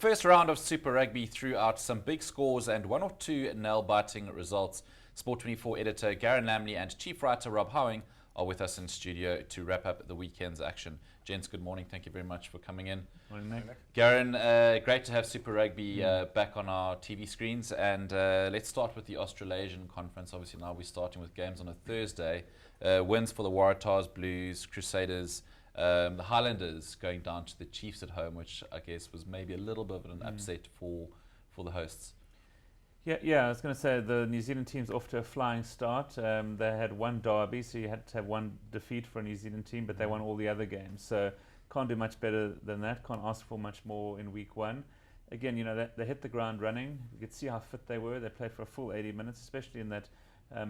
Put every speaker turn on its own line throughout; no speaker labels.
first round of Super Rugby threw out some big scores and one or two nail-biting results. Sport24 editor Garen Lamley and chief writer Rob Howing are with us in studio to wrap up the weekend's action. Gents, good morning. Thank you very much for coming in.
Morning, Nick.
Garen, great to have Super Rugby back on our TV screens. And let's start with the Australasian Conference. Obviously, now we're starting with games on a Thursday. Wins for the Waratahs, Blues, Crusaders, the Highlanders going down to the Chiefs at home, which I guess was maybe a little bit of an upset for the hosts.
Yeah, I was going to say the New Zealand team's off to a flying start. They had one derby, so you had to have one defeat for a New Zealand team, but they won all the other games. So can't do much better than that. Can't ask for much more in week one. Again, you know, they hit the ground running. You could see how fit they were. They played for a full 80 minutes, especially in that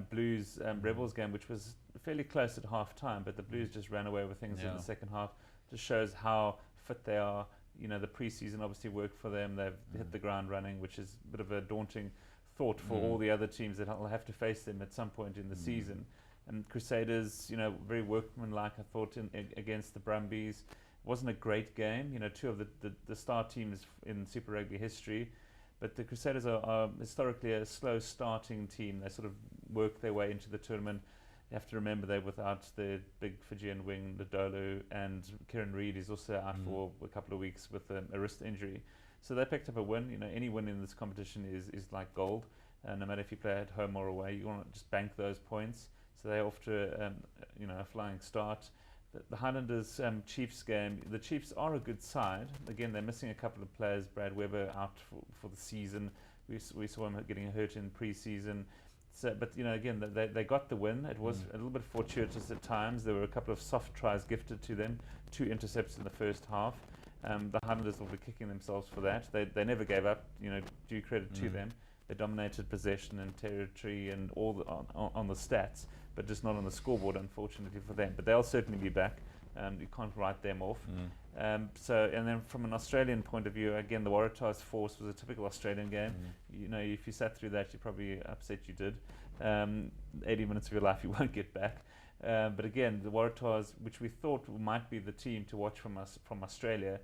Blues Rebels game, which was fairly close at half time, but the Blues just ran away with things in the second half. Just shows how fit they are. You know, the preseason obviously worked for them. They've hit the ground running, which is a bit of a daunting thought for all the other teams that will have to face them at some point in the season. And Crusaders, you know, very workmanlike, I thought, against the Brumbies. It wasn't a great game. You know, two of the star teams in Super Rugby history. But the Crusaders are historically a slow starting team. They sort of work their way into the tournament. You have to remember they're without the big Fijian wing, Ndolo, and Kieran Reid is also out for a couple of weeks with a wrist injury. So they picked up a win. You know, any win in this competition is like gold. No matter if you play at home or away, you want to just bank those points. So they're off to a flying start. The Highlanders Chiefs game. The Chiefs are a good side. Again, they're missing a couple of players. Brad Weber out for the season. We saw him getting hurt in pre-season. So, but you know, again, they got the win. It was a little bit fortuitous at times. There were a couple of soft tries gifted to them. 2 intercepts in the first half. The Highlanders will be kicking themselves for that. They never gave up. You know, due credit to them. They dominated possession and territory and all on the stats, but just not on the scoreboard, unfortunately for them. But they'll certainly be back. You can't write them off. And then from an Australian point of view, again, the Waratahs Force was a typical Australian game. You know, if you sat through that, you're probably upset you did. 80 minutes of your life you won't get back. But again, the Waratahs, which we thought might be the team to watch from Australia,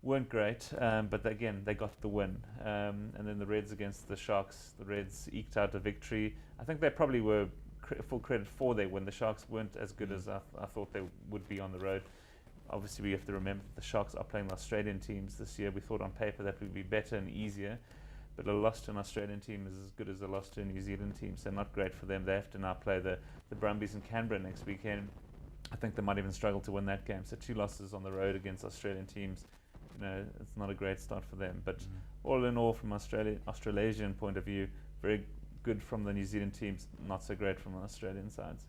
weren't great, but again, they got the win. And then the Reds against the Sharks, the Reds eked out a victory. I think they probably were full credit for their win. The Sharks weren't as good as I thought they would be on the road. Obviously, we have to remember that the Sharks are playing the Australian teams this year. We thought on paper that would be better and easier, but a loss to an Australian team is as good as a loss to a New Zealand team, so not great for them. They have to now play the Brumbies in Canberra next weekend. I think they might even struggle to win that game. So 2 losses on the road against Australian teams. You know, it's not a great start for them. But all in all, from Australasian point of view, very good from the New Zealand teams, not so great from the Australian sides.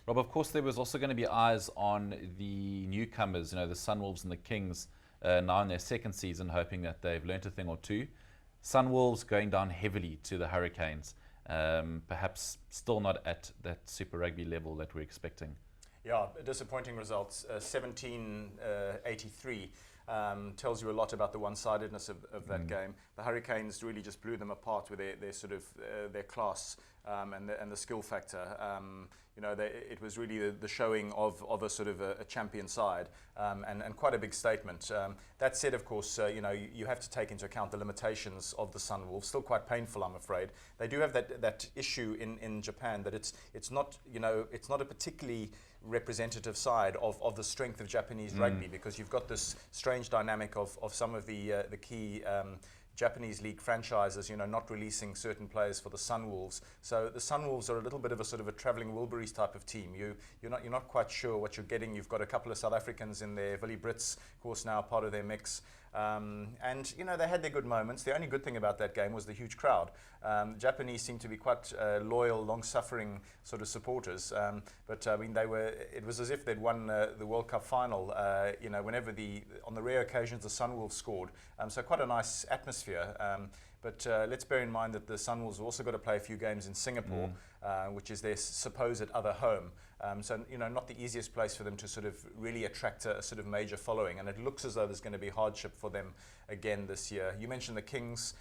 Rob, of course, there was also going to be eyes on the newcomers, you know, the Sunwolves and the Kings, now in their second season, hoping that they've learnt a thing or two. Sunwolves going down heavily to the Hurricanes, perhaps still not at that Super Rugby level that we're expecting.
Yeah, disappointing results. 17-83 tells you a lot about the one-sidedness of that game. The Hurricanes really just blew them apart with their sort of their class and the skill factor. You know, it was really the showing of a sort of a champion side and quite a big statement. That said, of course, you know, you have to take into account the limitations of the Sunwolves. Still quite painful, I'm afraid. They do have that issue in Japan that it's not, you know, it's not a particularly representative side of the strength of Japanese rugby, because you've got this strange dynamic of some of the key Japanese league franchises, you know, not releasing certain players for the Sunwolves. So the Sunwolves are a little bit of a sort of a travelling Wilburys type of team. You're not quite sure what you're getting. You've got a couple of South Africans in there. Willie Brits, of course, now part of their mix. And you know, they had their good moments. The only good thing about that game was the huge crowd. Japanese seem to be quite loyal, long-suffering sort of supporters. But I mean, it was as if they'd won the World Cup final. You know, whenever on the rare occasions the Sunwolves scored. So quite a nice atmosphere. But let's bear in mind that the Sunwolves have also got to play a few games in Singapore, which is their supposed other home. So, you know, not the easiest place for them to sort of really attract a sort of major following. And it looks as though there's going to be hardship for them again this year. You mentioned the Kings.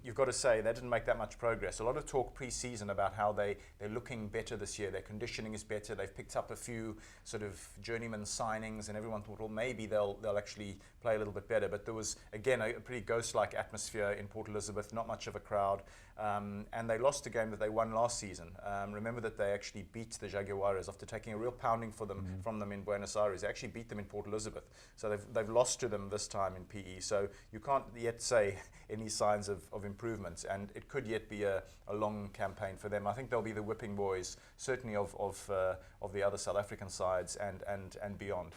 you've got to say they didn't make that much progress. A lot of talk pre-season about how they're looking better this year. Their conditioning is better. They've picked up a few sort of journeyman signings, and everyone thought, well, maybe they'll actually play a little bit better. But there was, again, a pretty ghost-like atmosphere in Port Elizabeth, not much of a crowd. And they lost a game that they won last season. Remember that they actually beat the Jaguares after taking a real pounding from them in Buenos Aires. They actually beat them in Port Elizabeth. So they've lost to them this time in PE. So you can't yet say any signs of improvements, and it could yet be a long campaign for them. I think they'll be the whipping boys, certainly of the other South African sides and beyond.